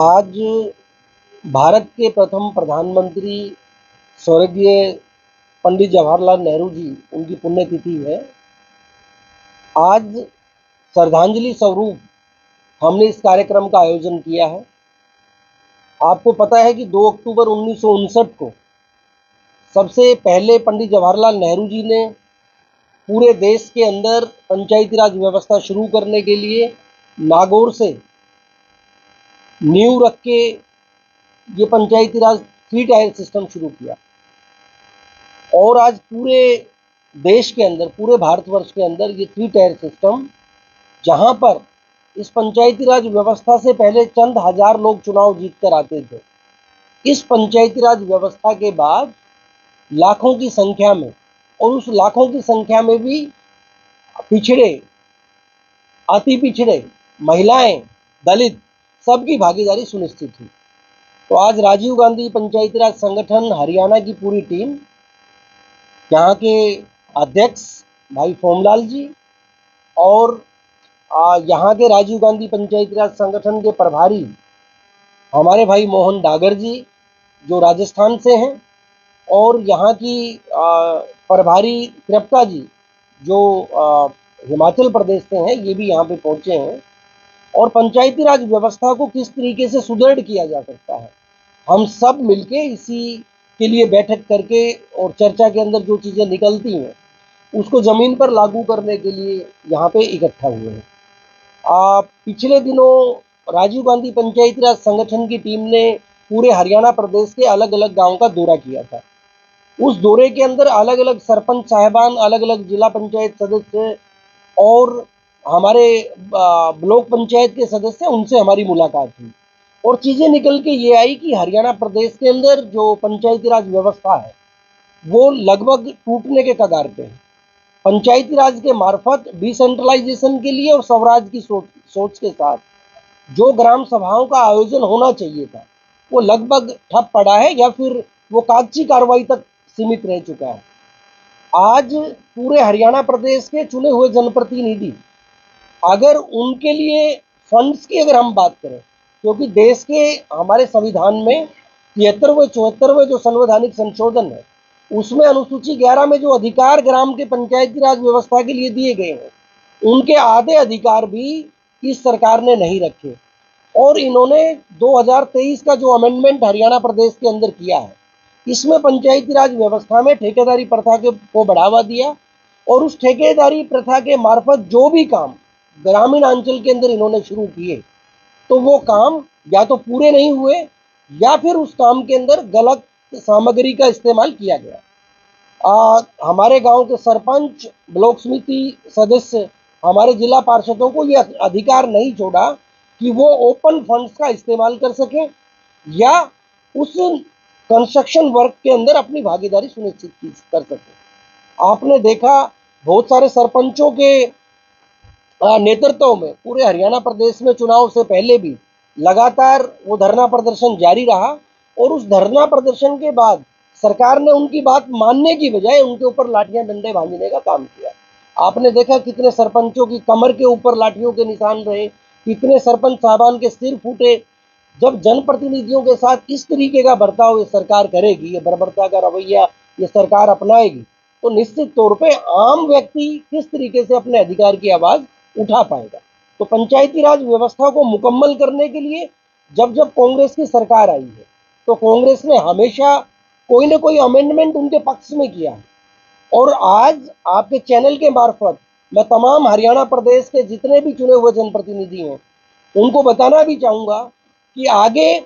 आज भारत के प्रथम प्रधानमंत्री स्वर्गीय पंडित जवाहरलाल नेहरू जी, उनकी पुण्यतिथि है। आज श्रद्धांजलि स्वरूप हमने इस कार्यक्रम का आयोजन किया है। आपको पता है कि 2 अक्टूबर 1959 को सबसे पहले पंडित जवाहरलाल नेहरू जी ने पूरे देश के अंदर पंचायती राज व्यवस्था शुरू करने के लिए नागौर से नींव रख के ये पंचायती राज 3 टायर सिस्टम शुरू किया। और आज पूरे देश के अंदर, पूरे भारतवर्ष के अंदर ये 3 टायर सिस्टम, जहां पर इस पंचायती राज व्यवस्था से पहले चंद हजार लोग चुनाव जीतकर आते थे, इस पंचायती राज व्यवस्था के बाद लाखों की संख्या में, और उस लाखों की संख्या में भी पिछड़े, अति पिछड़े, महिलाएं, दलित, सबकी भागीदारी सुनिश्चित हुई। तो आज राजीव गांधी पंचायती राज संगठन हरियाणा की पूरी टीम, यहाँ के अध्यक्ष भाई फोमलाल जी और यहाँ के राजीव गांधी पंचायती राज संगठन के प्रभारी हमारे भाई मोहन डागर जी, जो राजस्थान से हैं, और यहाँ की प्रभारी कृप्ता जी, जो हिमाचल प्रदेश से हैं, ये भी यहाँ पे पहुंचे हैं। और पंचायती राज व्यवस्था को किस तरीके से सुदृढ़ किया जा सकता है, हम सब मिलके इसी के लिए बैठक करके और चर्चा के अंदर जो चीज़ें निकलती हैं उसको ज़मीन पर लागू करने के लिए यहाँ पे इकट्ठा हुए हैं। पिछले दिनों राजीव गांधी पंचायती राज संगठन की टीम ने पूरे हरियाणा प्रदेश के अलग अलग गांव का दौरा किया था। उस दौरे के अंदर अलग अलग सरपंच साहिबान, अलग अलग जिला पंचायत सदस्य और हमारे ब्लॉक पंचायत के सदस्य, उनसे हमारी मुलाकात हुई और चीज़ें निकल के ये आई कि हरियाणा प्रदेश के अंदर जो पंचायती राज व्यवस्था है वो लगभग टूटने के कगार पे है। पंचायती राज के मार्फत डिसेंट्रलाइजेशन के लिए और स्वराज की सोच के साथ जो ग्राम सभाओं का आयोजन होना चाहिए था वो लगभग ठप पड़ा है या फिर वो कागजी कार्रवाई तक सीमित रह चुका है। आज पूरे हरियाणा प्रदेश के चुने हुए जनप्रतिनिधि, अगर उनके लिए फंड्स की अगर हम बात करें, क्योंकि देश के हमारे संविधान में 73वें 74वें जो संवैधानिक संशोधन है उसमें अनुसूची 11 में जो अधिकार ग्राम के पंचायती राज व्यवस्था के लिए दिए गए हैं, उनके आधे अधिकार भी इस सरकार ने नहीं रखे। और इन्होंने 2023 का जो अमेंडमेंट हरियाणा प्रदेश के अंदर किया है, इसमें पंचायती राज व्यवस्था में ठेकेदारी प्रथा को बढ़ावा दिया और उस ठेकेदारी प्रथा के मार्फत जो भी काम ग्रामीण अंचल के अंदर इन्होंने शुरू किए, तो वो काम या तो पूरे नहीं हुए या फिर उस काम के अंदर गलत सामग्री का इस्तेमाल किया गया। हमारे गांव के सरपंच, ब्लॉक समिति सदस्य, हमारे जिला पार्षदों को ये अधिकार नहीं छोड़ा कि वो ओपन फंड्स का इस्तेमाल कर सकें या उस कंस्ट्रक्शन वर्क के अंदर अपनी भागीदारी सुनिश्चित कर सकें। आपने देखा बहुत सारे सरपंचों के नेतृत्व में पूरे हरियाणा प्रदेश में चुनाव से पहले भी लगातार वो धरना प्रदर्शन जारी रहा और उस धरना प्रदर्शन के बाद सरकार ने उनकी बात मानने की बजाय उनके ऊपर लाठियां डंडे भांजने का काम किया। आपने देखा कितने सरपंचों की कमर के ऊपर लाठियों के निशान रहे, कितने सरपंच साहबान के सिर फूटे। जब जनप्रतिनिधियों के साथ इस तरीके का बर्ताव ये सरकार करेगी, ये बर्बरता का रवैया ये सरकार अपनाएगी, तो निश्चित तौर पे आम व्यक्ति किस तरीके से अपने अधिकार की आवाज उठा पाएगा। तो पंचायती राज व्यवस्था को मुकम्मल करने के लिए जब जब कांग्रेस की सरकार आई है तो कांग्रेस ने हमेशा कोई ना कोई अमेंडमेंट उनके पक्ष में किया है। और आज आपके चैनल के मार्फत मैं तमाम हरियाणा प्रदेश के जितने भी चुने हुए जनप्रतिनिधि हैं उनको बताना भी चाहूँगा कि आगे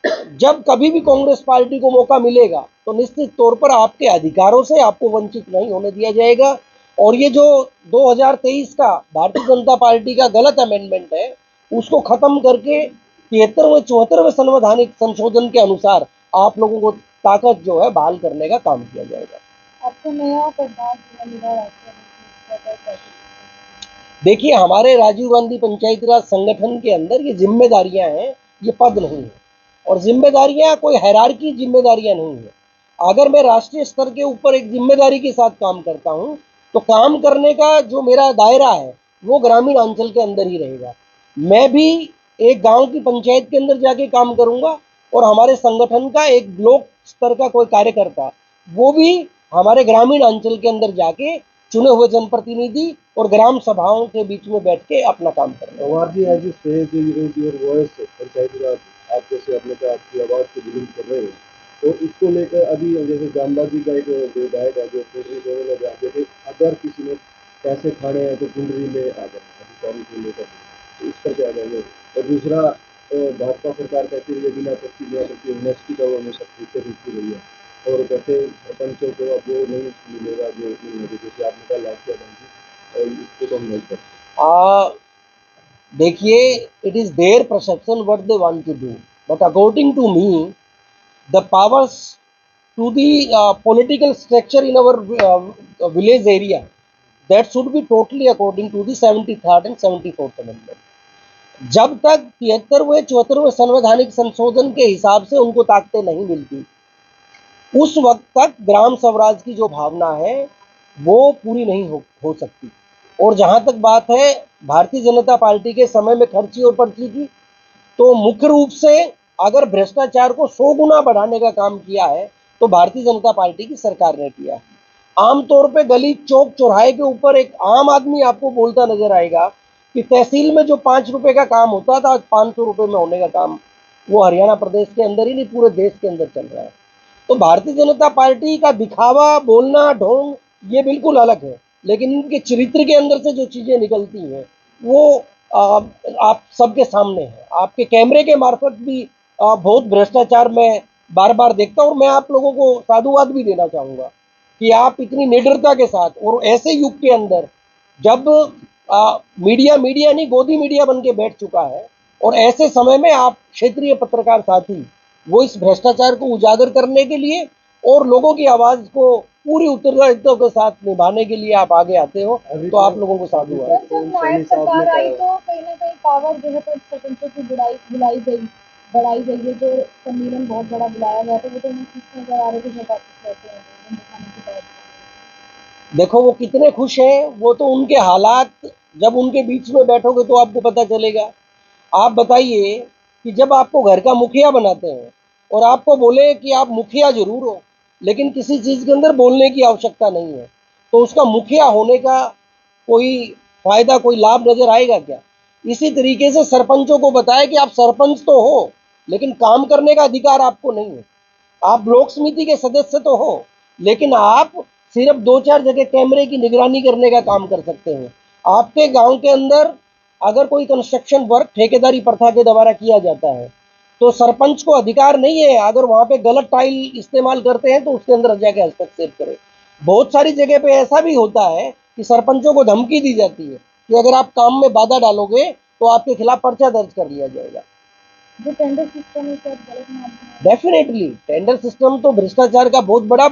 जब कभी भी कांग्रेस पार्टी को मौका मिलेगा तो निश्चित तौर पर आपके अधिकारों से आपको वंचित नहीं होने दिया जाएगा। और ये जो 2023 का भारतीय जनता पार्टी का गलत अमेंडमेंट है उसको खत्म करके 73वें 74वें संवैधानिक संशोधन के अनुसार आप लोगों को ताकत जो है बहाल करने का काम किया जाएगा। आपको नया प्रधान मिला। देखिए, हमारे राजीव गांधी पंचायती राज संगठन के अंदर ये जिम्मेदारियां हैं, ये पद नहीं है और जिम्मेदारियां कोई हायरार्की जिम्मेदारियां नहीं है। अगर मैं राष्ट्रीय स्तर के ऊपर एक जिम्मेदारी के साथ काम करता हूं तो काम करने का जो मेरा दायरा है वो ग्रामीण अंचल के अंदर ही रहेगा। मैं भी एक गांव की पंचायत के अंदर जाके काम करूंगा, और हमारे संगठन का एक ब्लॉक स्तर का कोई कार्यकर्ता, वो भी हमारे ग्रामीण अंचल के अंदर जाके चुने हुए जनप्रतिनिधि और ग्राम सभाओं के बीच में बैठ के अपना काम करना। पवार जी, एज यू से योर वॉइस पंचायती राज, आप जैसे अपने का आपकी आवाज को बुलंद कर रहे हैं, तो इसको लेकर अभी जैसे जामबा जी का एक विधायक है जो कुंडरी देने लगे, जैसे अगर किसी ने पैसे खाने हैं तो कुंडरी में आ जाए अधिकारी को लेकर, तो इस पर क्या कहेंगे? और दूसरा, भाजपा सरकार कहती है बिना पच्ची यूनिवर्सिटी का वो हमेशा फ्यूचर रुकी रही है, और कहते सरपंचों को अब वो नहीं मिलेगा जो जैसे आपने कहा लाख और इसको तो हम नहीं करते। देखिए, it is their perception what they want to do, but according to me the powers to the political structure in our village area, that should be totally according to the 73rd and 74th amendment. जब तक 73वें 74वें संवैधानिक संशोधन के हिसाब से उनको ताकतें नहीं मिलती, उस वक्त तक ग्राम स्वराज की जो भावना है वो पूरी नहीं हो सकती। और जहां तक बात है भारतीय जनता पार्टी के समय में खर्ची और पर्ची की, तो मुख्य रूप से अगर भ्रष्टाचार को 100 गुना बढ़ाने का काम किया है तो भारतीय जनता पार्टी की सरकार ने किया। आमतौर पे गली चौक चौराहे के ऊपर एक आम आदमी आपको बोलता नजर आएगा कि तहसील में जो 5 रुपए का काम होता था आज 500 रुपए में होने का काम वो हरियाणा प्रदेश के अंदर ही नहीं पूरे देश के अंदर चल रहा है। तो भारतीय जनता पार्टी का दिखावा, बोलना, ढोंग ये बिल्कुल अलग है, लेकिन इनके चरित्र के अंदर से जो चीजें निकलती हैं वो आप सबके सामने है। आपके कैमरे के मार्फत भी बहुत भ्रष्टाचार मैं बार बार देखता हूँ, और मैं आप लोगों को साधुवाद भी देना चाहूंगा कि आप इतनी निडरता के साथ और ऐसे युग के अंदर जब मीडिया नहीं गोदी मीडिया बन के बैठ चुका है, और ऐसे समय में आप क्षेत्रीय पत्रकार साथी वो इस भ्रष्टाचार को उजागर करने के लिए और लोगों की आवाज को पूरी उत्तरदायित्व के साथ निभाने के लिए आप आगे आते हो, तो आप लोगों को साधुवाद। सर, जब नायब सरकार आई तो कहीं ना कहीं पावर जो है तो सरपंचों की बढ़ाई गई है। जो सम्मेलन बहुत बड़ा बुलाया गया था वो तो खुश नजर आ रहे थे जब वापस रहते हैं दिखाने के बाद। देखो वो कितने खुश हैं, वो तो उनके हालात जब उनके बीच में बैठोगे तो आपको पता चलेगा। आप बताइए कि जब आपको घर का मुखिया बनाते हैं और आपको बोले कि आप मुखिया जरूर हो लेकिन किसी चीज के अंदर बोलने की आवश्यकता नहीं है, तो उसका मुखिया होने का कोई फायदा, कोई लाभ नजर आएगा क्या? इसी तरीके से सरपंचों को बताया कि आप सरपंच तो हो लेकिन काम करने का अधिकार आपको नहीं है। आप ब्लॉक समिति के सदस्य तो हो लेकिन आप सिर्फ 2-4 जगह कैमरे की निगरानी करने का काम कर सकते हैं। आपके गांव के अंदर अगर कोई कंस्ट्रक्शन वर्क ठेकेदारी प्रथा के द्वारा किया जाता है तो सरपंच को अधिकार नहीं है, अगर वहां पे गलत टाइल इस्तेमाल करते हैं तो उसके अंदर जाके हस्तक्षेप करे। बहुत सारी जगह पे ऐसा भी होता है कि सरपंचों को धमकी दी जाती है कि अगर आप काम में बाधा डालोगे तो आपके खिलाफ पर्चा दर्ज कर लिया जाएगा। जो टेंडर सिस्टम है सर गलत माध्यम है। डेफिनेटली टेंडर सिस्टम तो भ्रष्टाचार का बहुत बड़ा,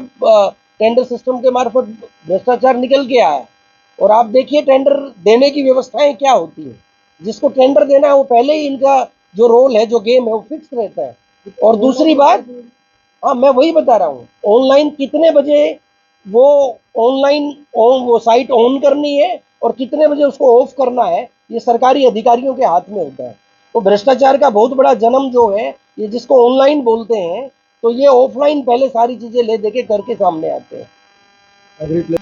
टेंडर सिस्टम के मार्फत भ्रष्टाचार निकल के आया है। और आप देखिए टेंडर देने की व्यवस्थाएं क्या होती है, जिसको टेंडर देना है वो पहले ही इनका जो रोल है, जो गेम है वो फिक्स रहता है। और दूसरी बात, हाँ मैं वही बता रहा हूँ, ऑनलाइन कितने बजे वो ऑनलाइन वो साइट ऑन करनी है और कितने बजे उसको ऑफ करना है, ये सरकारी अधिकारियों के हाथ में होता है। तो भ्रष्टाचार का बहुत बड़ा जन्म जो है ये जिसको ऑनलाइन बोलते हैं, तो ये ऑफलाइन पहले सारी चीजें ले दे के करके सामने आते हैं।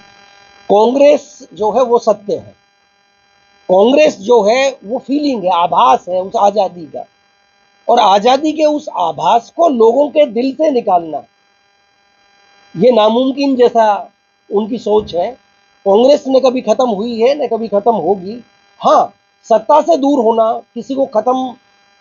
कांग्रेस जो है वो सत्य है, कांग्रेस जो है वो फीलिंग है, आभास है उस आजादी का, और आजादी के उस आभास को लोगों के दिल से निकालना ये नामुमकिन जैसा उनकी सोच है। कांग्रेस न कभी खत्म हुई है न कभी खत्म होगी। हाँ, सत्ता से दूर होना, किसी को खत्म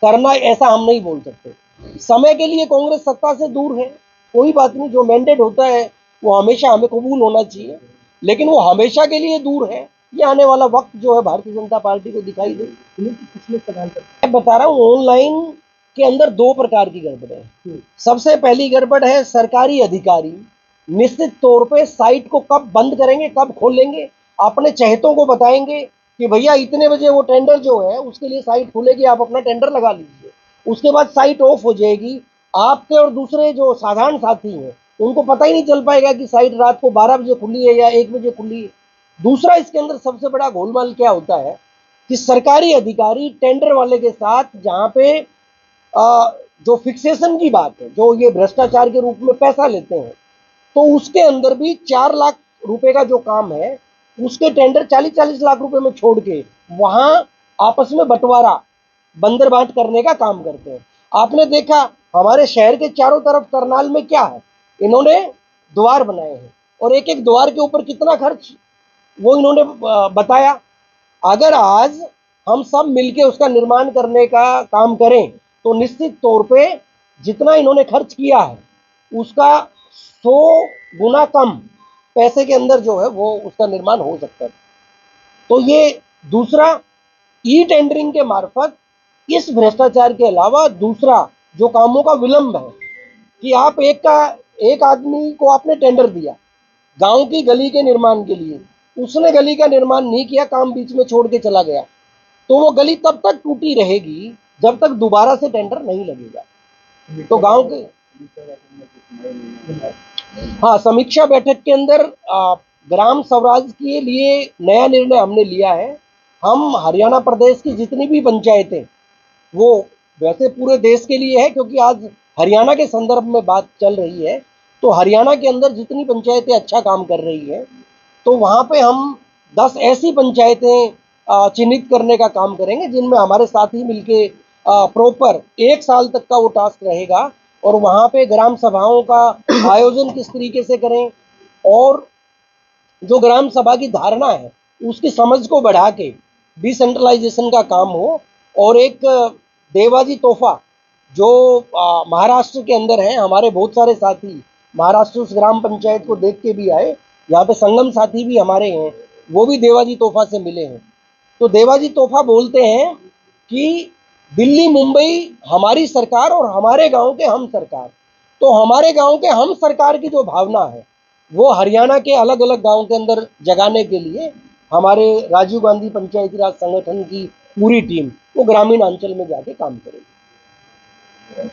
करना, ऐसा हम नहीं बोल सकते। समय के लिए कांग्रेस सत्ता से दूर है, कोई बात नहीं, जो मैंडेट होता है वो हमेशा हमें कबूल होना चाहिए, लेकिन वो हमेशा के लिए दूर है ये आने वाला वक्त जो है भारतीय जनता पार्टी को दिखाई दे। पिछले मैं बता रहा हूँ, ऑनलाइन के अंदर 2 प्रकार की गड़बड़ है। सबसे पहली गड़बड़ है सरकारी अधिकारी निश्चित तौर पे साइट को कब बंद करेंगे, कब खोलेंगे, अपने चहेतों को बताएंगे कि भैया इतने बजे वो टेंडर जो है उसके लिए साइट खुलेगी, आप अपना टेंडर लगा लीजिए। उसके बाद साइट ऑफ हो जाएगी। आपके और दूसरे जो साधारण साथी हैं उनको पता ही नहीं चल पाएगा कि साइट रात को 12 बजे खुली है या 1 बजे खुली है। दूसरा इसके अंदर सबसे बड़ा गोलमाल क्या होता है कि सरकारी अधिकारी टेंडर वाले के साथ जहां पे जो फिक्सेशन की बात है, जो ये भ्रष्टाचार के रूप में पैसा लेते हैं, तो उसके अंदर भी 4 लाख रुपए का जो काम है उसके टेंडर 40-40 लाख रुपए में छोड़ के वहां आपस में बंटवारा बंदर बांट करने का काम करते हैं। आपने देखा हमारे शहर के चारों तरफ करनाल में क्या है, इन्होंने द्वार बनाए हैं और एक एक द्वार के ऊपर कितना खर्च वो इन्होंने बताया। अगर आज हम सब मिलके उसका निर्माण करने का काम करें तो निश्चित तौर पे जितना इन्होंने खर्च किया है उसका 100 गुना कम पैसे के अंदर जो है वो उसका निर्माण हो सकता है। तो ये दूसरा, ई टेंडरिंग के मार्फत इस भ्रष्टाचार के अलावा दूसरा जो कामों का विलंब है कि आप एक आदमी को आपने टेंडर दिया गांव की गली के निर्माण के लिए, उसने गली का निर्माण नहीं किया, काम बीच में छोड़ के चला गया, तो वो गली तब तक टूटी रहेगी जब तक दोबारा से टेंडर नहीं लगेगा। तो गांव के हाँ, समीक्षा बैठक के अंदर ग्राम स्वराज के लिए नया निर्णय हमने लिया है। हम हरियाणा प्रदेश की जितनी भी पंचायतें, वो वैसे पूरे देश के लिए है क्योंकि आज हरियाणा के संदर्भ में बात चल रही है, तो हरियाणा के अंदर जितनी पंचायतें अच्छा काम कर रही है तो वहाँ पे हम 10 ऐसी पंचायतें चिन्हित करने का काम करेंगे जिनमें हमारे साथी मिलके प्रॉपर 1 साल तक का वो टास्क रहेगा और वहाँ पे ग्राम सभाओं का आयोजन किस तरीके से करें और जो ग्राम सभा की धारणा है उसकी समझ को बढ़ा के डिसेंट्रलाइजेशन का काम हो। और एक देवाजी तोहफा जो महाराष्ट्र के अंदर है, हमारे बहुत सारे साथी महाराष्ट्र उस ग्राम पंचायत को देख के भी आए, यहाँ पे संगम साथी भी हमारे हैं, वो भी देवाजी तोहफा से मिले हैं। तो देवाजी तोहफा बोलते हैं कि दिल्ली मुंबई हमारी सरकार और हमारे गांव के हम सरकार। तो हमारे गांव के हम सरकार की जो भावना है वो हरियाणा के अलग अलग गांव के अंदर जगाने के लिए हमारे राजीव गांधी पंचायती राज संगठन की पूरी टीम वो ग्रामीण अंचल में जाके काम करेगी।